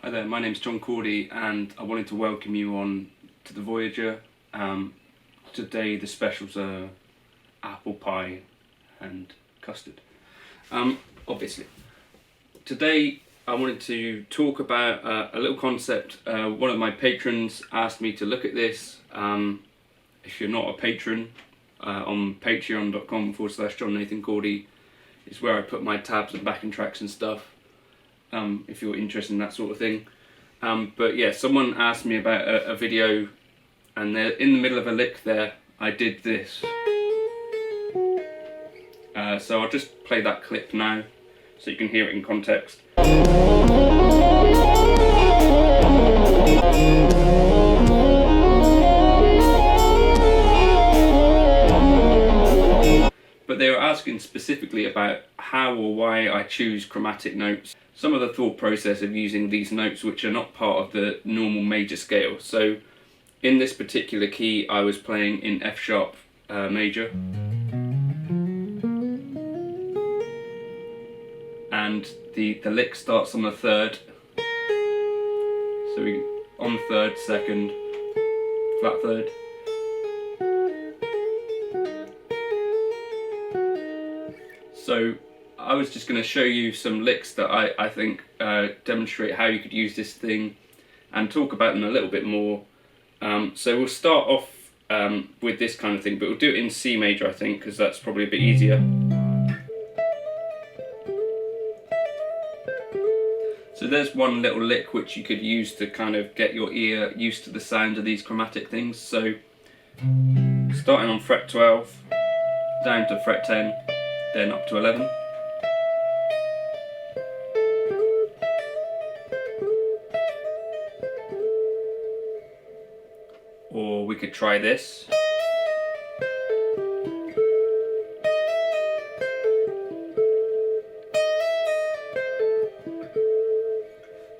Hi there, my name's Cordy and I wanted to welcome you on to the Voyager. Today the specials are apple pie and custard, obviously. Today I wanted to talk about a little concept. One of my patrons asked me to look at this. If you're not a patron, on patreon.com/John Nathan Cordy is where I put my tabs and backing tracks and stuff. If you're interested in that sort of thing. But yeah, someone asked me about a video, and in the middle of a lick there, I did this. So I'll just play that clip now, so you can hear it in context. But they were asking specifically about how or why I choose chromatic notes. Some of the thought process of using these notes which are not part of the normal major scale. So in this particular key I was playing in F sharp major, and the lick starts on the third. So we on third, second, flat third. So I was just going to show you some licks that I think demonstrate how you could use this thing and talk about them a little bit more. So we'll start off with this kind of thing, but we'll do it in C major, I think, because that's probably a bit easier. So there's one little lick which you could use to kind of get your ear used to the sound of these chromatic things. So starting on fret 12, down to fret 10, then up to 11. Or we could try this.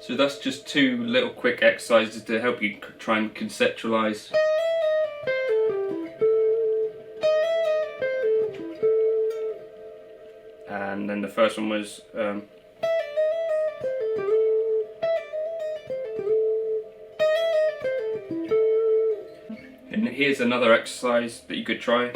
So that's just two little quick exercises to help you try and conceptualize. And then the first one was and here's another exercise that you could try.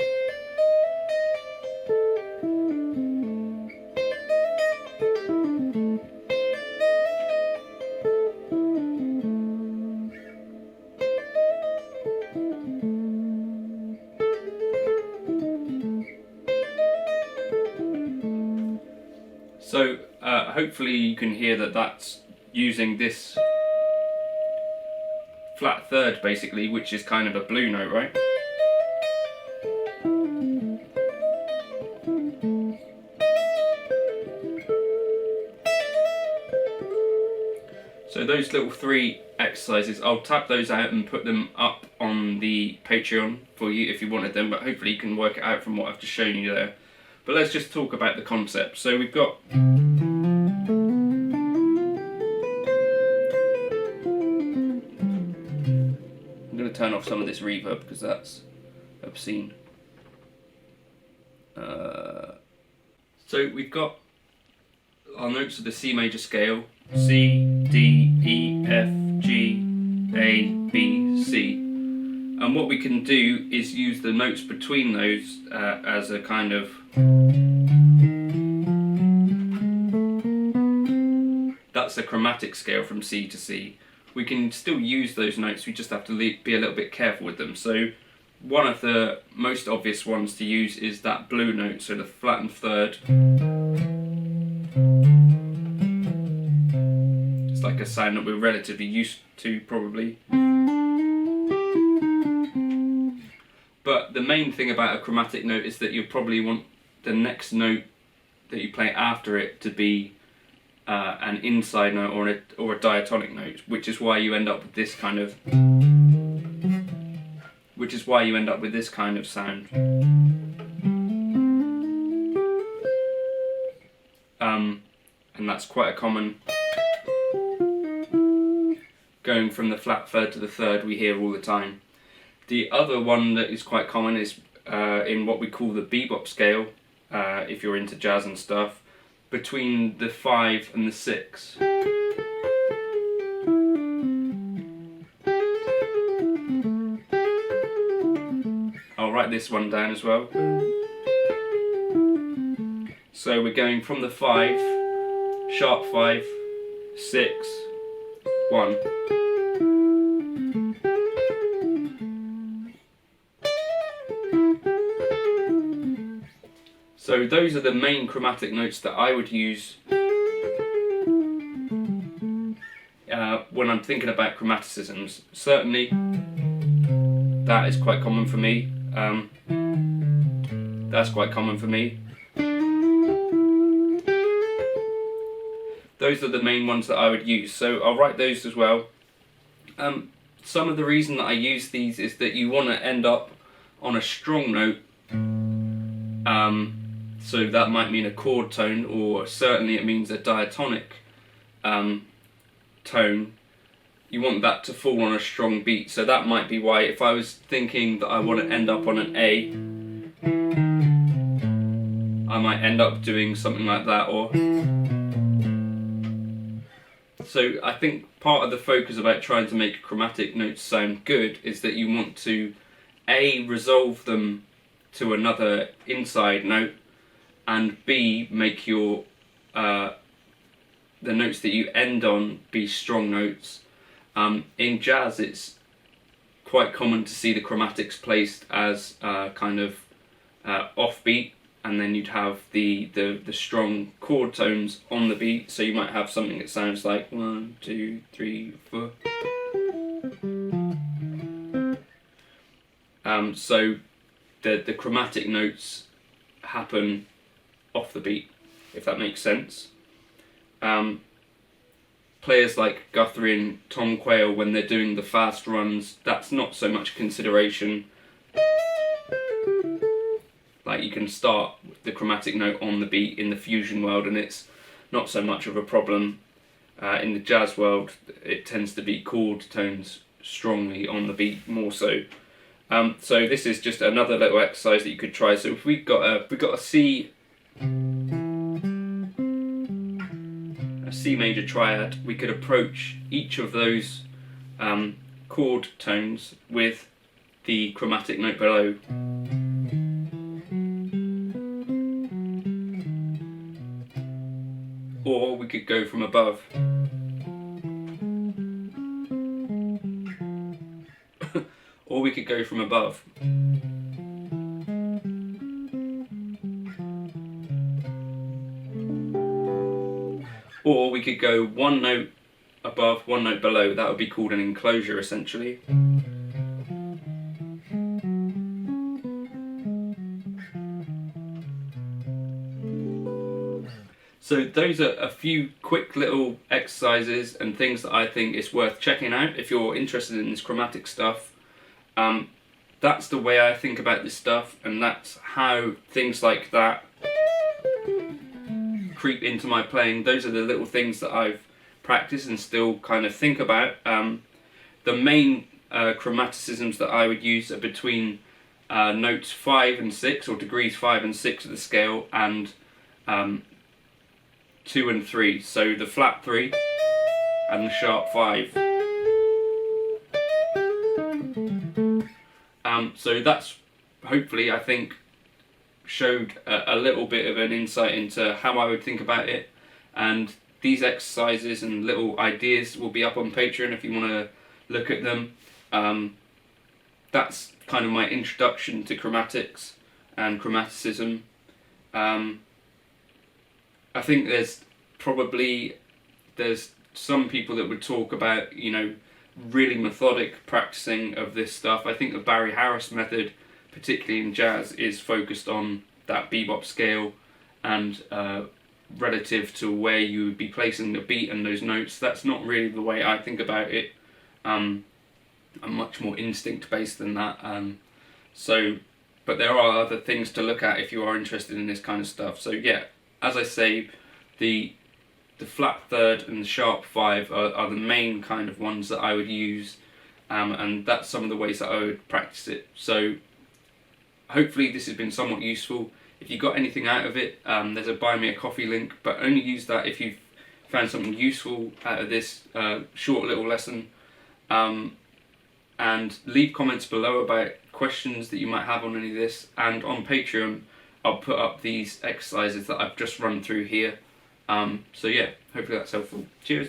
So hopefully you can hear that that's using this flat third basically, which is kind of a blue note, right? So those little three exercises, I'll tap those out and put them up on the Patreon for you if you wanted them, but hopefully you can work it out from what I've just shown you there. But let's just talk about the concept. So we've got I'm going to turn off some of this reverb because that's obscene. So we've got our notes of the C major scale: C, D, E, F, G, A, B, C. And what we can do is use the notes between those as a kind of... That's a chromatic scale from C to C. We can still use those notes, we just have to be a little bit careful with them. So one of the most obvious ones to use is that blue note, so the flattened third. It's like a sound that we're relatively used to probably. But the main thing about a chromatic note is that you probably want the next note that you play after it to be an inside note or a diatonic note, which is why you end up with this kind of sound. And that's quite a common, going from the flat third to the third, we hear all the time. The other one that is quite common is in what we call the bebop scale, if you're into jazz and stuff, between the 5 and the 6. write this one down as well. So we're going from the 5, sharp 5, 6, 1. So those are the main chromatic notes that I would use when I'm thinking about chromaticisms. Certainly that is quite common for me. That's quite common for me. Those are the main ones that I would use, so I'll write those as well. Some of the reason that I use these is that you want to end up on a strong note. So that might mean a chord tone, or certainly it means a diatonic tone. You want that to fall on a strong beat, so that might be why if I was thinking that I want to end up on an A, I might end up doing something like that. Or so I think part of the focus about trying to make chromatic notes sound good is that you want to A, resolve them to another inside note, and B, make your the notes that you end on be strong notes. In jazz, it's quite common to see the chromatics placed as kind of offbeat, and then you'd have the strong chord tones on the beat. So you might have something that sounds like 1, 2, 3, 4. So the chromatic notes happen off the beat, if that makes sense. Players like Guthrie and Tom Quayle, when they're doing the fast runs, that's not so much consideration. Like, you can start the chromatic note on the beat in the fusion world and it's not so much of a problem. In the jazz world, it tends to be chord tones strongly on the beat more so. So this is just another little exercise that you could try. So if we've got a C major triad, we could approach each of those chord tones with the chromatic note below. Or we could go from above. Or we could go from above. Or we could go one note above, one note below. That would be called an enclosure, essentially. So those are a few quick little exercises and things that I think is worth checking out if you're interested in this chromatic stuff. That's the way I think about this stuff, and that's how things like that creep into my playing. Those are the little things that I've practiced and still kind of think about. The main chromaticisms that I would use are between notes 5 and 6, or degrees 5 and 6 of the scale, and 2 and 3. So the flat 3 and the sharp 5. So that's hopefully, I think, showed a little bit of an insight into how I would think about it, and these exercises and little ideas will be up on Patreon if you want to look at them. That's kind of my introduction to chromatics and chromaticism. I think there's some people that would talk about, you know, really methodic practicing of this stuff. I think the Barry Harris method, particularly in jazz, is focused on that bebop scale and relative to where you would be placing the beat and those notes. That's not really the way I think about it. I'm much more instinct based than that. But there are other things to look at if you are interested in this kind of stuff. So yeah, as I say, the flat third and the sharp 5 are the main kind of ones that I would use, and that's some of the ways that I would practice it. So hopefully this has been somewhat useful. If you got anything out of it, there's a buy me a coffee link, but only use that if you've found something useful out of this short little lesson. And leave comments below about questions that you might have on any of this, and on Patreon I'll put up these exercises that I've just run through here. So yeah, hopefully that's helpful. Cheers.